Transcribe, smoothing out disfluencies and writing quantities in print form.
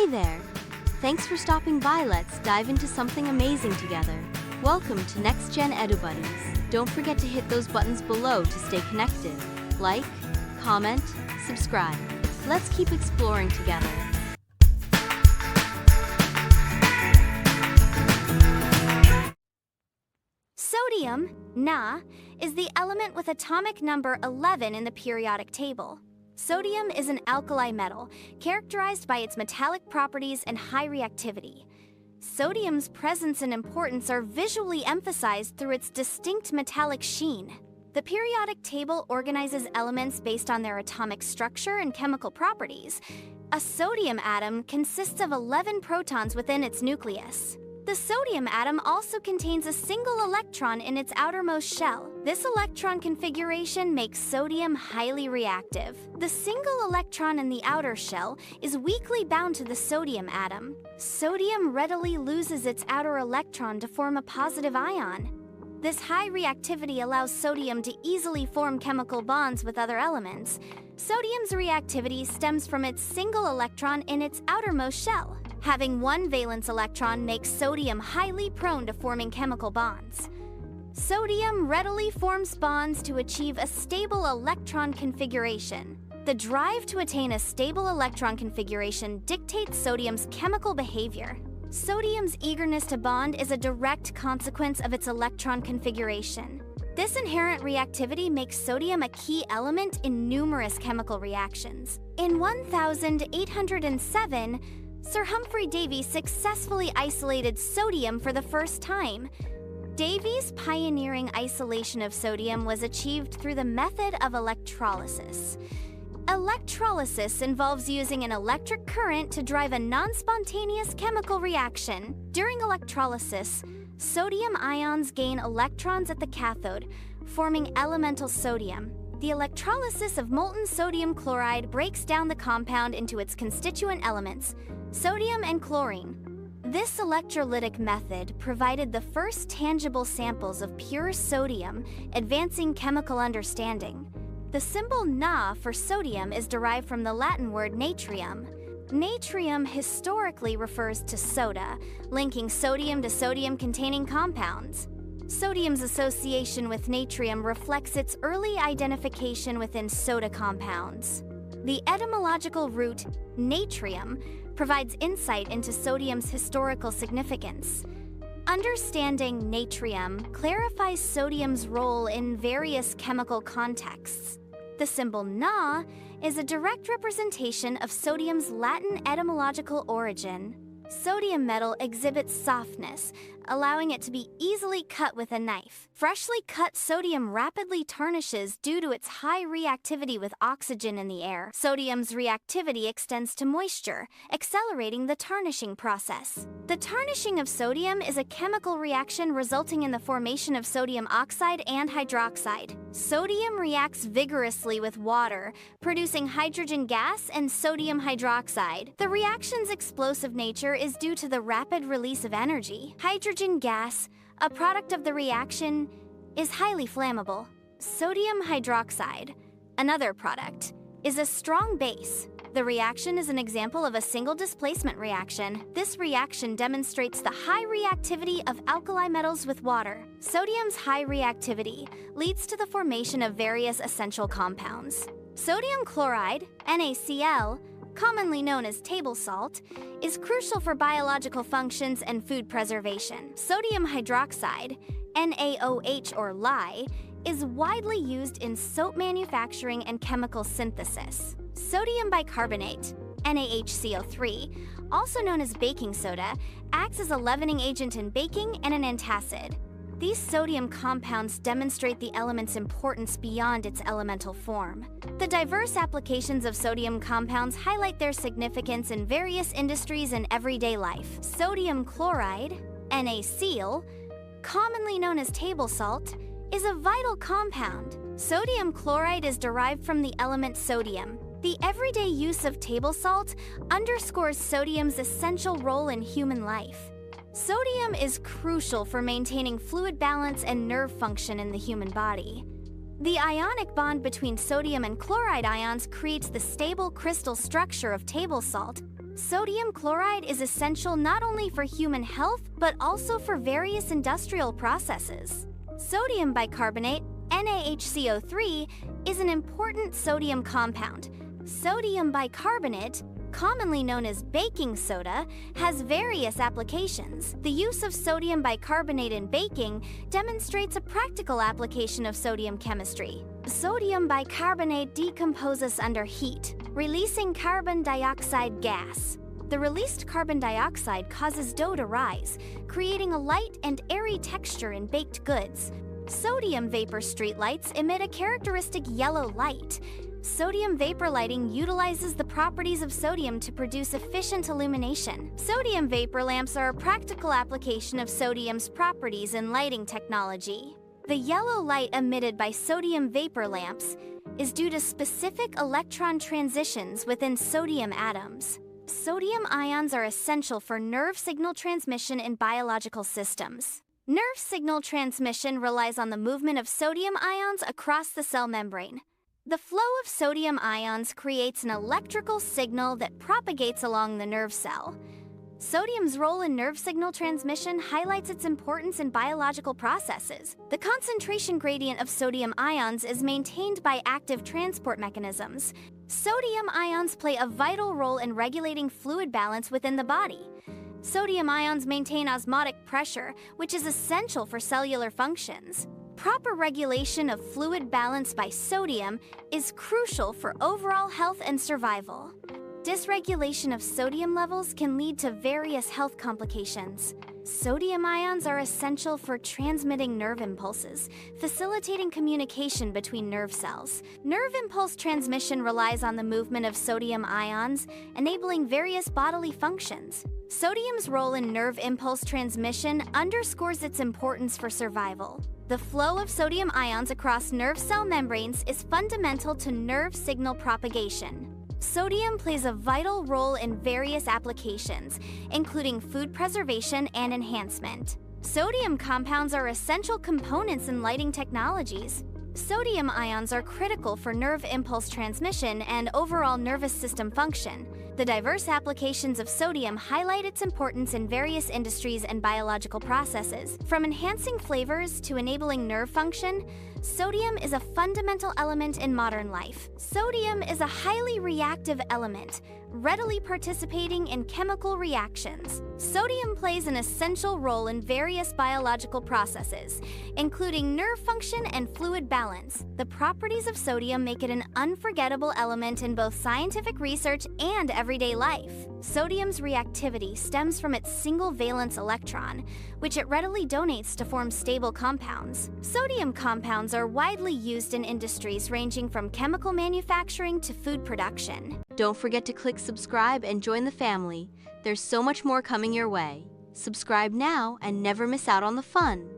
Hey there! Thanks for stopping by. Let's dive into something amazing together. Welcome to Next Gen EduBuddies. Don't forget to hit those buttons below to stay connected. Like, comment, subscribe. Let's keep exploring together. Sodium, Na, is the element with atomic number 11 in the periodic table. Sodium is an alkali metal, characterized by its metallic properties and high reactivity. Sodium's presence and importance are visually emphasized through its distinct metallic sheen. The periodic table organizes elements based on their atomic structure and chemical properties. A sodium atom consists of 11 protons within its nucleus. The sodium atom also contains a single electron in its outermost shell. This electron configuration makes sodium highly reactive. The single electron in the outer shell is weakly bound to the sodium atom. Sodium readily loses its outer electron to form a positive ion. This high reactivity allows sodium to easily form chemical bonds with other elements. Sodium's reactivity stems from its single electron in its outermost shell. Having one valence electron makes sodium highly prone to forming chemical bonds. Sodium readily forms bonds to achieve a stable electron configuration. The drive to attain a stable electron configuration dictates sodium's chemical behavior. Sodium's eagerness to bond is a direct consequence of its electron configuration. This inherent reactivity makes sodium a key element in numerous chemical reactions. In 1807, Sir Humphrey Davy successfully isolated sodium for the first time. Davy's pioneering isolation of sodium was achieved through the method of electrolysis. Electrolysis involves using an electric current to drive a non-spontaneous chemical reaction. During electrolysis, sodium ions gain electrons at the cathode, forming elemental sodium. The electrolysis of molten sodium chloride breaks down the compound into its constituent elements, sodium and chlorine. This electrolytic method provided the first tangible samples of pure sodium, advancing chemical understanding. The symbol Na for sodium is derived from the Latin word natrium. Natrium historically refers to soda, linking sodium to sodium-containing compounds. Sodium's association with natrium reflects its early identification within soda compounds. The etymological root natrium provides insight into sodium's historical significance. Understanding natrium clarifies sodium's role in various chemical contexts. The symbol Na is a direct representation of sodium's Latin etymological origin. Sodium metal exhibits softness, allowing it to be easily cut with a knife. Freshly cut sodium rapidly tarnishes due to its high reactivity with oxygen in the air. Sodium's reactivity extends to moisture, accelerating the tarnishing process. The tarnishing of sodium is a chemical reaction resulting in the formation of sodium oxide and hydroxide. Sodium reacts vigorously with water, producing hydrogen gas and sodium hydroxide. The reaction's explosive nature is due to the rapid release of energy. Hydrogen gas, a product of the reaction, is highly flammable. Sodium hydroxide, another product, is a strong base. The reaction is an example of a single displacement reaction. This reaction demonstrates the high reactivity of alkali metals with water. Sodium's high reactivity leads to the formation of various essential compounds. Sodium chloride, NaCl, commonly known as table salt, is crucial for biological functions and food preservation. Sodium hydroxide, NaOH or lye, is widely used in soap manufacturing and chemical synthesis. Sodium bicarbonate, NaHCO3, also known as baking soda, acts as a leavening agent in baking and an antacid. These sodium compounds demonstrate the element's importance beyond its elemental form. The diverse applications of sodium compounds highlight their significance in various industries and everyday life. Sodium chloride, NaCl, commonly known as table salt, is a vital compound. Sodium chloride is derived from the element sodium. The everyday use of table salt underscores sodium's essential role in human life. Sodium is crucial for maintaining fluid balance and nerve function in the human body. The ionic bond between sodium and chloride ions creates the stable crystal structure of table salt. Sodium chloride is essential not only for human health, but also for various industrial processes. Sodium bicarbonate, NaHCO3, is an important sodium compound. Sodium bicarbonate, commonly known as baking soda, has various applications. The use of sodium bicarbonate in baking demonstrates a practical application of sodium chemistry. Sodium bicarbonate decomposes under heat, releasing carbon dioxide gas. The released carbon dioxide causes dough to rise, creating a light and airy texture in baked goods. Sodium vapor streetlights emit a characteristic yellow light. Sodium vapor lighting utilizes the properties of sodium to produce efficient illumination. Sodium vapor lamps are a practical application of sodium's properties in lighting technology. The yellow light emitted by sodium vapor lamps is due to specific electron transitions within sodium atoms. Sodium ions are essential for nerve signal transmission in biological systems. Nerve signal transmission relies on the movement of sodium ions across the cell membrane. The flow of sodium ions creates an electrical signal that propagates along the nerve cell. Sodium's role in nerve signal transmission highlights its importance in biological processes. The concentration gradient of sodium ions is maintained by active transport mechanisms. Sodium ions play a vital role in regulating fluid balance within the body. Sodium ions maintain osmotic pressure, which is essential for cellular functions. Proper regulation of fluid balance by sodium is crucial for overall health and survival. Dysregulation of sodium levels can lead to various health complications. Sodium ions are essential for transmitting nerve impulses, facilitating communication between nerve cells. Nerve impulse transmission relies on the movement of sodium ions, enabling various bodily functions. Sodium's role in nerve impulse transmission underscores its importance for survival. The flow of sodium ions across nerve cell membranes is fundamental to nerve signal propagation. Sodium plays a vital role in various applications, including food preservation and enhancement. Sodium compounds are essential components in lighting technologies. Sodium ions are critical for nerve impulse transmission and overall nervous system function. The diverse applications of sodium highlight its importance in various industries and biological processes. From enhancing flavors to enabling nerve function, sodium is a fundamental element in modern life. Sodium is a highly reactive element, readily participating in chemical reactions. Sodium plays an essential role in various biological processes, including nerve function and fluid balance. The properties of sodium make it an unforgettable element in both scientific research and everyday life. Sodium's reactivity stems from its single valence electron, which it readily donates to form stable compounds. Sodium compounds are widely used in industries ranging from chemical manufacturing to food production. Don't forget to click subscribe and join the family. There's so much more coming your way. Subscribe now and never miss out on the fun.